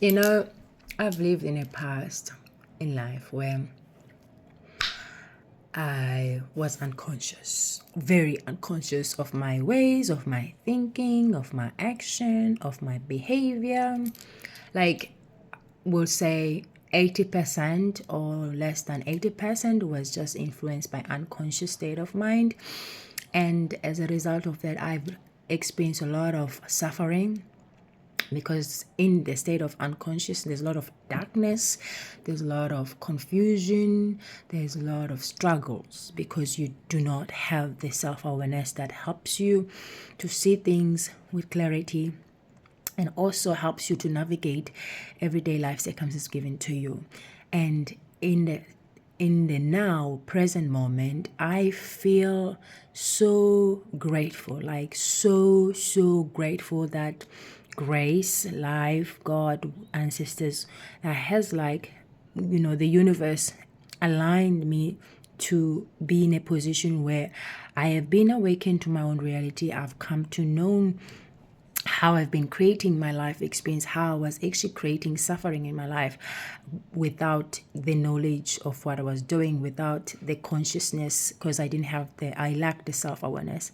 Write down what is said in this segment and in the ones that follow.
You know, I've lived in a past in life where I was unconscious, very unconscious of my ways, of my thinking, of my action, of my behavior. Like, we'll say 80% or less than 80% was just influenced by unconscious state of mind. And as a result of that, I've experienced a lot of suffering because in the state of unconscious there's a lot of darkness, there's a lot of confusion, there's a lot of struggles because you do not have the self-awareness that helps you to see things with clarity and also helps you to navigate everyday life circumstances given to you. And in the now present moment, I feel so grateful, like so grateful that grace, life, God, ancestors, that has the universe aligned me to be in a position where I have been awakened to my own reality. I've come to know how I've been creating my life experience, how I was actually creating suffering in my life without the knowledge of what I was doing, without the consciousness, because I lacked the self-awareness.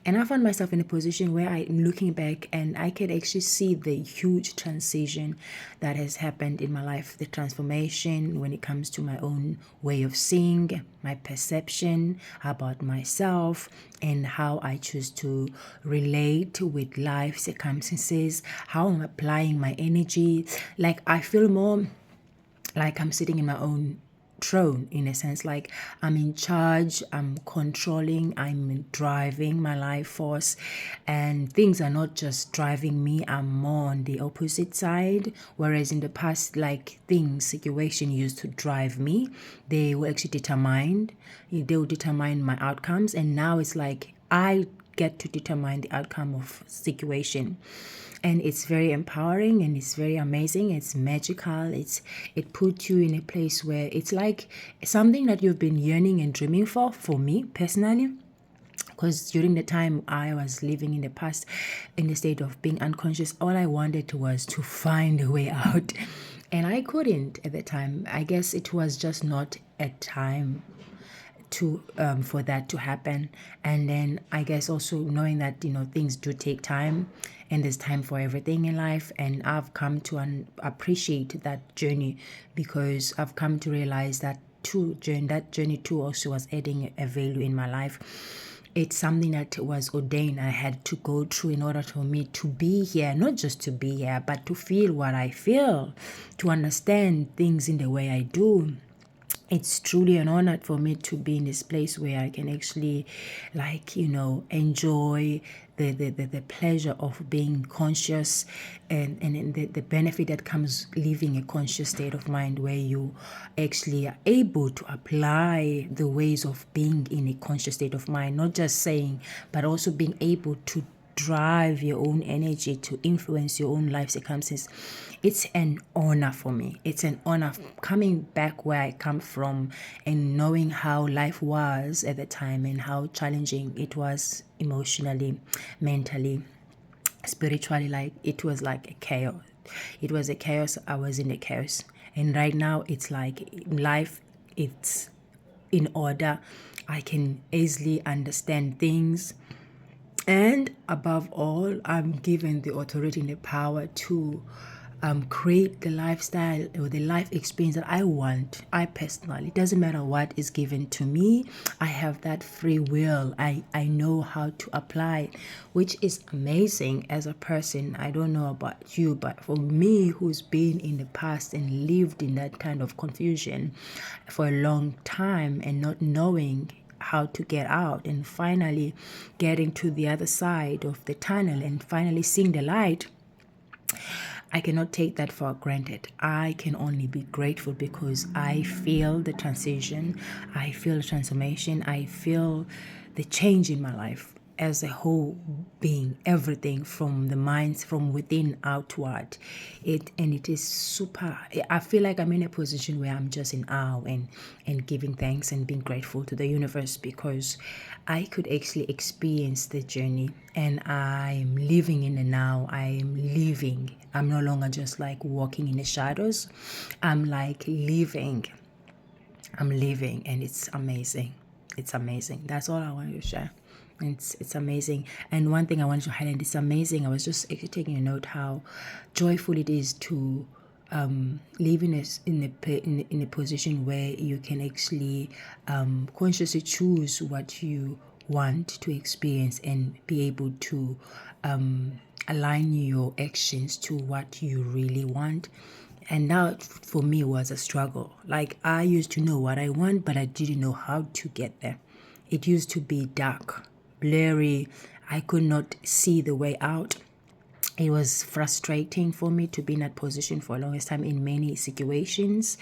And I found myself in a position where I'm looking back and I can actually see the huge transition that has happened in my life, the transformation when it comes to my own way of seeing, my perception about myself, and how I choose to relate with life circumstances, how I'm applying my energy. Like, I feel more like I'm sitting in my own throne, in a sense, like I'm in charge, I'm controlling, I'm driving my life force, and things are not just driving me, I'm more on the opposite side. Whereas in the past, like, situation used to drive me, they will determine my outcomes, and now it's like I get to determine the outcome of situation. And it's very empowering and it's very amazing. It's magical. It puts you in a place where it's like something that you've been yearning and dreaming for me personally. Because during the time I was living in the past in the state of being unconscious, all I wanted was to find a way out. And I couldn't at the time. I guess it was just not a time to for that to happen. And then I guess also knowing that things do take time and there's time for everything in life, and I've come to appreciate that journey because I've come to realize that that journey too also was adding a value in my life. It's something that was ordained I had to go through in order for me to be here, not just to be here, but to feel what I feel, to understand things in the way I do. It's truly an honor for me to be in this place where I can actually enjoy the pleasure of being conscious, and the benefit that comes living a conscious state of mind where you actually are able to apply the ways of being in a conscious state of mind, not just saying, but also being able to drive your own energy to influence your own life circumstances. It's an honor for me. It's an honor coming back where I come from and knowing how life was at the time and how challenging it was emotionally, mentally, spiritually. Like, it was like a chaos. It was a chaos. I was in the chaos. And right now it's like life, it's in order. I can easily understand things, and above all, I'm given the authority and the power to create the lifestyle or the life experience that I want. I personally, it doesn't matter what is given to me. I have that free will. I know how to apply it, which is amazing as a person. I don't know about you, but for me, who's been in the past and lived in that kind of confusion for a long time and not knowing how to get out, and finally getting to the other side of the tunnel and finally seeing the light, I cannot take that for granted. I can only be grateful because I feel the transition, I feel the transformation, I feel the change in my life. as a whole being, everything from the minds from within outward. It is super. I feel like I'm in a position where I'm just in awe and giving thanks and being grateful to the universe, because I could actually experience the journey, and I'm living in the now. I am living. I'm no longer just like walking in the shadows. I'm like living. I'm living, and it's amazing. It's amazing. That's all I wanted to share. It's amazing. And one thing I wanted to highlight, it's amazing. I was just actually taking a note how joyful it is to live in a position where you can actually consciously choose what you want to experience and be able to align your actions to what you really want. And that for me was a struggle. Like, I used to know what I want, but I didn't know how to get there. It used to be dark, blurry. I could not see the way out. It was frustrating for me to be in that position for a longest time in many situations,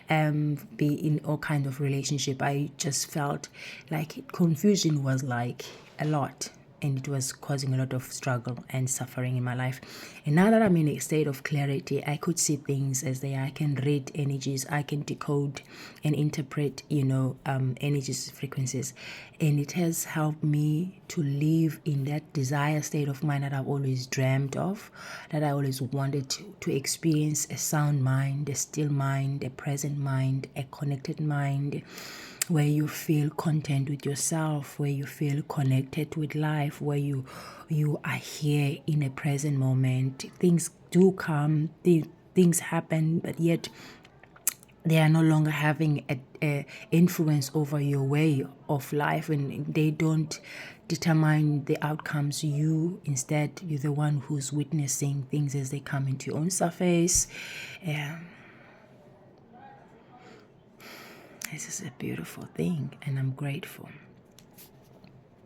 be in all kind of relationship. I just felt like confusion was like a lot, and it was causing a lot of struggle and suffering in my life. And now that I'm in a state of clarity, I could see things as they are. I can read energies, I can decode and interpret, energies, frequencies. And it has helped me to live in that desire state of mind that I've always dreamed of, that I always wanted to experience: a sound mind, a still mind, a present mind, a connected mind, where you feel content with yourself, where you feel connected with life, where you are here in a present moment. Things do come, things happen, but yet they are no longer having a influence over your way of life, and they don't determine the outcomes. Instead, you're the one who's witnessing things as they come into your own surface. This is a beautiful thing, and I'm grateful.